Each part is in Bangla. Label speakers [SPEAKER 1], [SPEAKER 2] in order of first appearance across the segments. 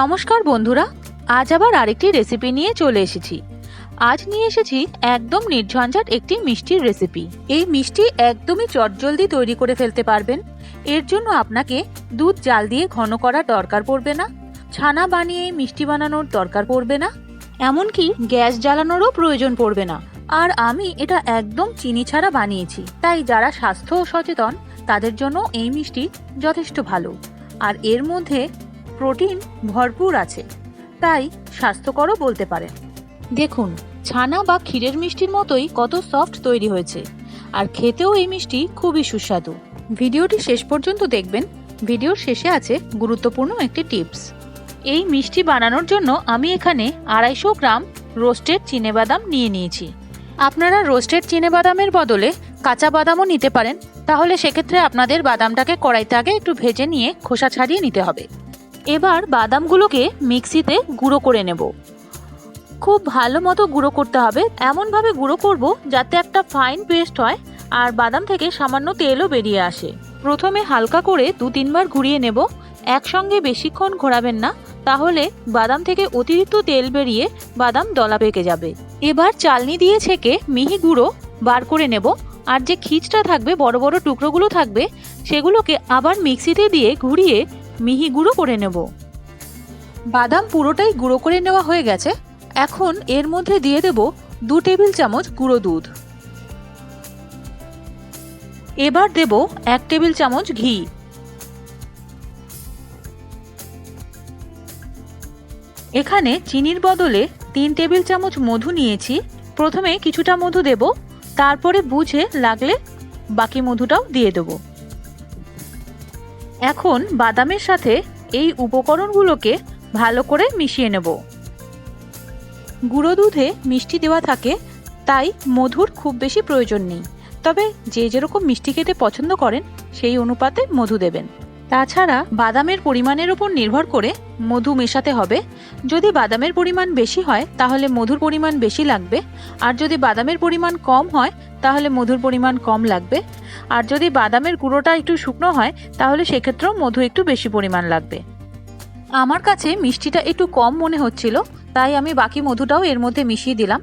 [SPEAKER 1] নমস্কার বন্ধুরা, আজ আবার আরেকটি রেসিপি নিয়ে চলে এসেছি। আজ নিয়ে এসেছি একদম নির্ঝঞ্ঝাট একটি মিষ্টির রেসিপি। এই মিষ্টি একদমই চটজলদি তৈরি করে ফেলতে পারবেন। এর জন্য আপনাকে দুধ জাল দিয়ে ঘন করার দরকার পড়বে না, ছানা বানিয়ে মিষ্টি বানানোর দরকার পড়বে না, এমনকি গ্যাস জ্বালানোরও প্রয়োজন পড়বে না। আর আমি এটা একদম চিনি ছাড়া বানিয়েছি, তাই যারা স্বাস্থ্য সচেতন তাদের জন্য এই মিষ্টি যথেষ্ট ভালো। আর এর মধ্যে প্রোটিন ভরপুর আছে, তাই স্বাস্থ্যকরও বলতে পারেন। দেখুন, ছানা বা ক্ষীরের মিষ্টির মতোই কত সফট তৈরি হয়েছে, আর খেতেও এই মিষ্টি খুবই সুস্বাদু। ভিডিওটি শেষ পর্যন্ত দেখবেন। ভিডিওর শেষে আছে গুরুত্বপূর্ণ একটি টিপস। এই মিষ্টি বানানোর জন্য আমি এখানে 250 গ্রাম রোস্টেড চিনেবাদাম নিয়ে নিয়েছি। আপনারা রোস্টেড চিনেবাদামের বদলে কাঁচা বাদামও নিতে পারেন, তাহলে সেক্ষেত্রে আপনাদের বাদামটাকে কড়াইতে আগে একটু ভেজে নিয়ে খোসা ছাড়িয়ে নিতে হবে। এবার বাদামগুলোকে মিক্সিতে গুঁড়ো করে নেব। খুব ভালো মতো গুঁড়ো করতে হবে, এমনভাবে গুঁড়ো করব যাতে একটা ফাইন পেস্ট হয় আর বাদাম থেকে সামান্য তেলও বেরিয়ে আসে। প্রথমে হালকা করে 2-3 বার ঘুরিয়ে নেব। একসঙ্গে বেশিক্ষণ ঘোরাবেন না, তাহলে বাদাম থেকে অতিরিক্ত তেল বেরিয়ে বাদাম দলা পেকে যাবে। এবার চালনি দিয়ে ছেঁকে মিহি গুঁড়ো বার করে নেব। আর যে খিচটা থাকবে, বড় বড় টুকরোগুলো থাকবে, সেগুলোকে আবার মিক্সিতে দিয়ে ঘুরিয়ে মিহি গুঁড়ো করে নেব। বাদাম পুরোটাই গুঁড়ো করে নেওয়া হয়ে গেছে। এখন এর মধ্যে দিয়ে দেব 2 টেবিল চামচ গুঁড়ো দুধ। এবার দেব 1 টেবিল চামচ ঘি। এখানে চিনির বদলে 3 টেবিল চামচ মধু নিয়েছি। প্রথমে কিছুটা মধু দেব, তারপরে বুঝে লাগলে বাকি মধুটাও দিয়ে দেব। এখন বাদামের সাথে এই উপকরণগুলোকে ভালো করে মিশিয়ে নেব। গুঁড়ো দুধে মিষ্টি দেওয়া থাকে, তাই মধুর খুব বেশি প্রয়োজন নেই, তবে যে যেরকম মিষ্টি খেতে পছন্দ করেন সেই অনুপাতে মধু দেবেন। তাছাড়া বাদামের পরিমাণের উপর নির্ভর করে মধু মেশাতে হবে। যদি বাদামের পরিমাণ বেশি হয় তাহলে মধুর পরিমাণ বেশি লাগবে, আর যদি বাদামের পরিমাণ কম হয় তাহলে মধুর পরিমাণ কম লাগবে। আর যদি বাদামের গুঁড়োটা একটু শুকনো হয় তাহলে সেক্ষেত্রেও মধু একটু বেশি পরিমাণ লাগবে। আমার কাছে মিষ্টিটা একটু কম মনে হচ্ছিল, তাই আমি বাকি মধুটাও এর মধ্যে মিশিয়ে দিলাম।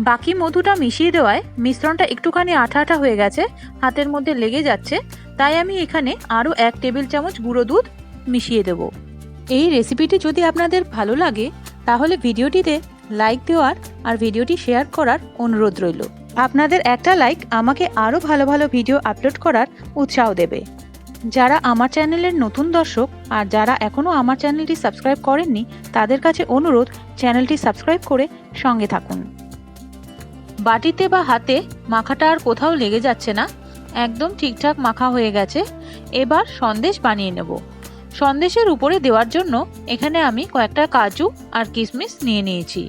[SPEAKER 1] বাকি মধুটা মিশিয়ে দেওয়ায় মিশ্রণটা একটুখানি আঠা আঠা হয়ে গেছে, হাতের মধ্যে লেগে যাচ্ছে, তাই আমি এখানে আরও 1 টেবিল চামচ গুঁড়ো দুধ মিশিয়ে দেব। এই রেসিপিটি যদি আপনাদের ভালো লাগে তাহলে ভিডিওটিতে লাইক দেওয়ার আর ভিডিওটি শেয়ার করার অনুরোধ রইল। আপনাদের একটা লাইক আমাকে আরও ভালো ভালো ভিডিও আপলোড করার উৎসাহ দেবে। যারা আমার চ্যানেলের নতুন দর্শক আর যারা এখনও আমার চ্যানেলটি সাবস্ক্রাইব করেননি, তাদের কাছে অনুরোধ চ্যানেলটি সাবস্ক্রাইব করে সঙ্গে থাকুন। বাটিতে বা হাতে মাখাটা আর কোথাও লেগে যাচ্ছে না, একদম ঠিকঠাক মাখা হয়ে গেছে। এবার সন্দেশ বানিয়ে নেব। সন্দেশের উপরে দেওয়ার জন্য এখানে আমি কয়েকটা কাজু আর কিশমিশ নিয়ে নিয়েছি।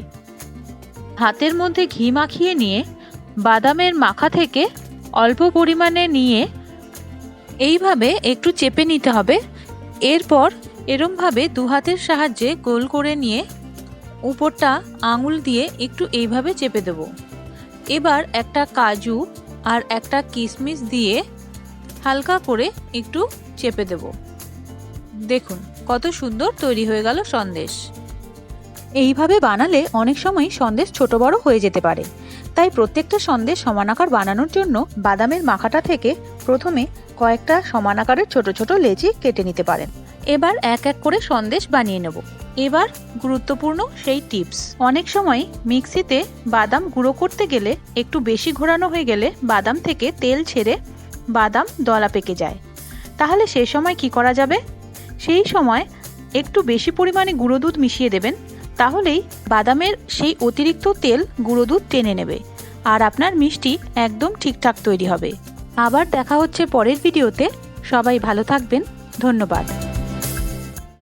[SPEAKER 1] হাতের মধ্যে ঘি মাখিয়ে নিয়ে বাদামের মাখা থেকে অল্প পরিমাণে নিয়ে এইভাবে একটু চেপে নিতে হবে। এরপর এরমভাবে 2 হাতের সাহায্যে গোল করে নিয়ে উপরটা আঙুল দিয়ে একটু এইভাবে চেপে দেব। এবার একটা কাজু আর একটা কিশমিশ দিয়ে হালকা করে একটু চেপে দেব। দেখুন কত সুন্দর তৈরি হয়ে গেল সন্দেশ। এইভাবে বানালে অনেক সময় সন্দেশ ছোট বড় হয়ে যেতে পারে, তাই প্রত্যেকটা সন্দেশ সমান আকার বানানোর জন্য বাদামের মাখাটা থেকে প্রথমে কয়েকটা সমান আকারের ছোট ছোট লেচি কেটে নিতে পারেন। এবার এক এক করে সন্দেশ বানিয়ে নেব। এবার গুরুত্বপূর্ণ সেই টিপস। অনেক সময় মিক্সিতে বাদাম গুঁড়ো করতে গেলে একটু বেশি ঘোরানো হয়ে গেলে বাদাম থেকে তেল ছেড়ে বাদাম দলা পেকে যায়। তাহলে সেই সময় কি করা যাবে? সেই সময় একটু বেশি পরিমাণে গুঁড়ো দুধ মিশিয়ে দেবেন, তাহলেই বাদামের সেই অতিরিক্ত তেল গুঁড়ো দুধ টেনে নেবে আর আপনার মিষ্টি একদম ঠিকঠাক তৈরি হবে। আবার দেখা হচ্ছে পরের ভিডিওতে। সবাই ভালো থাকবেন। ধন্যবাদ।